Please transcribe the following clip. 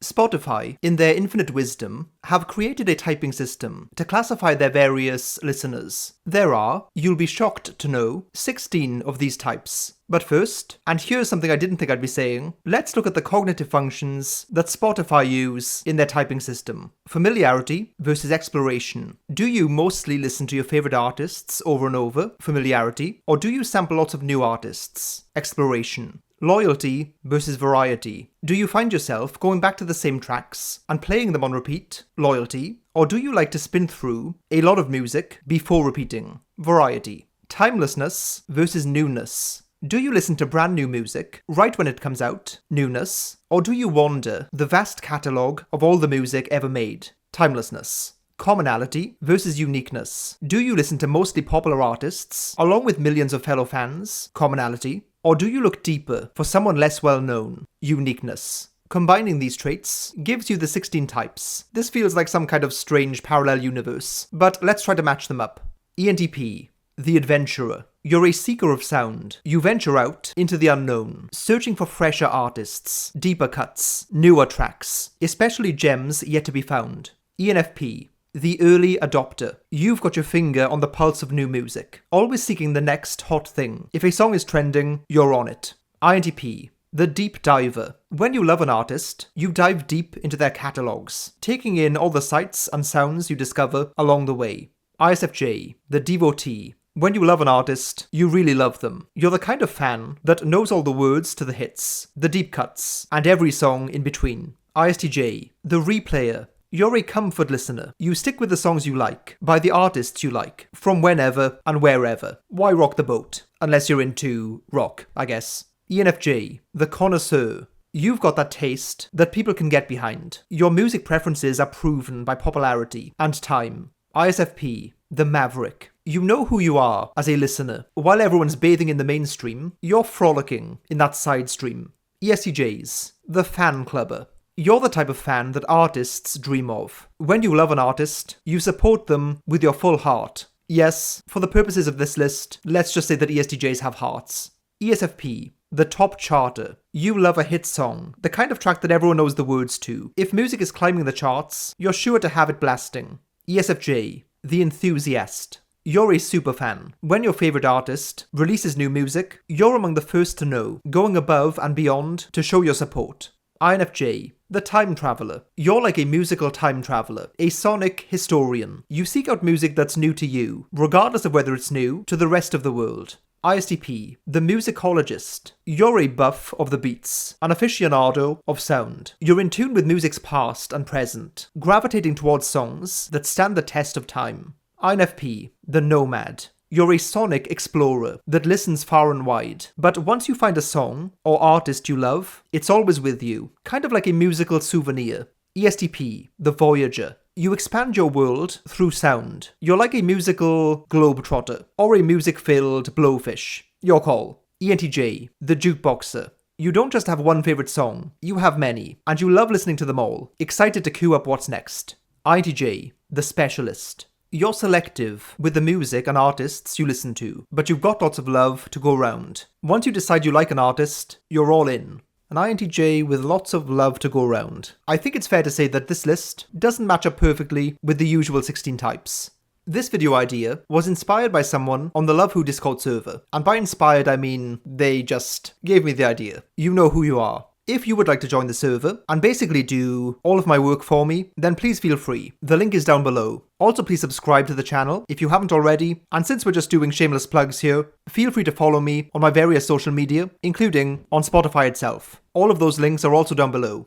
Spotify, in their infinite wisdom, have created a typing system to classify their various listeners. There are, you'll be shocked to know, 16 of these types. But first, and here's something I didn't think I'd be saying, let's look at the cognitive functions that Spotify use in their typing system. Familiarity versus exploration. Do you mostly listen to your favorite artists over and over? Familiarity. Or do you sample lots of new artists? Exploration. Loyalty versus variety. Do you find yourself going back to the same tracks and playing them on repeat? Loyalty. Or do you like to spin through a lot of music before repeating? Variety. Timelessness versus newness. Do you listen to brand new music right when it comes out? Newness. Or do you wander the vast catalogue of all the music ever made? Timelessness. Commonality versus uniqueness. Do you listen to mostly popular artists along with millions of fellow fans? Commonality. Or do you look deeper for someone less well known? Uniqueness. Combining these traits gives you the 16 types. This feels like some kind of strange parallel universe, but let's try to match them up. ENTP. The adventurer. You're a seeker of sound. You venture out into the unknown, searching for fresher artists, deeper cuts, newer tracks, especially gems yet to be found. ENFP. The early adopter. You've got your finger on the pulse of new music, always seeking the next hot thing. If a song is trending, you're on it. INTP. The deep diver. When you love an artist, you dive deep into their catalogues, taking in all the sights and sounds you discover along the way. ISFJ. The devotee. When you love an artist, you really love them. You're the kind of fan that knows all the words to the hits, the deep cuts, and every song in between. ISTJ. The replayer. You're a comfort listener. You stick with the songs you like, by the artists you like, from whenever and wherever. Why rock the boat? Unless you're into rock, I guess. ENFJ. The connoisseur. You've got that taste that people can get behind. Your music preferences are proven by popularity and time. ISFP. The Maverick. You know who you are as a listener. While everyone's bathing in the mainstream, you're frolicking in that side stream. ESTJs. The fan clubber. You're the type of fan that artists dream of. When you love an artist, you support them with your full heart. Yes, for the purposes of this list, let's just say that ESTJs have hearts. ESFP. The top charter. You love a hit song, the kind of track that everyone knows the words to. If music is climbing the charts, you're sure to have it blasting. ESFJ. The enthusiast. You're a superfan. When your favorite artist releases new music, you're among the first to know, going above and beyond to show your support. INFJ. The time traveler. You're like a musical time traveler, a sonic historian. You seek out music that's new to you, regardless of whether it's new to the rest of the world. ISTP. The musicologist. You're a buff of the beats, an aficionado of sound. You're in tune with music's past and present, gravitating towards songs that stand the test of time. INFP. The nomad. You're a sonic explorer that listens far and wide, but once you find a song or artist you love, it's always with you, kind of like a musical souvenir. ESTP. The Voyager. You expand your world through sound. You're like a musical globetrotter, or a music-filled blowfish. Your call. ENTJ. The Jukeboxer. You don't just have one favourite song, you have many, and you love listening to them all, excited to queue up what's next. INTJ. The Specialist. You're selective with the music and artists you listen to, but you've got lots of love to go around. Once you decide you like an artist, you're all in. An INTJ with lots of love to go around. I think it's fair to say that this list doesn't match up perfectly with the usual 16 types. This video idea was inspired by someone on the Love Who Discord server, and by inspired I mean they just gave me the idea. You know who you are. If you would like to join the server and basically do all of my work for me, then please feel free. The link is down below. Also, please subscribe to the channel if you haven't already, and since we're just doing shameless plugs here, feel free to follow me on my various social media, including on Spotify itself. All of those links are also down below.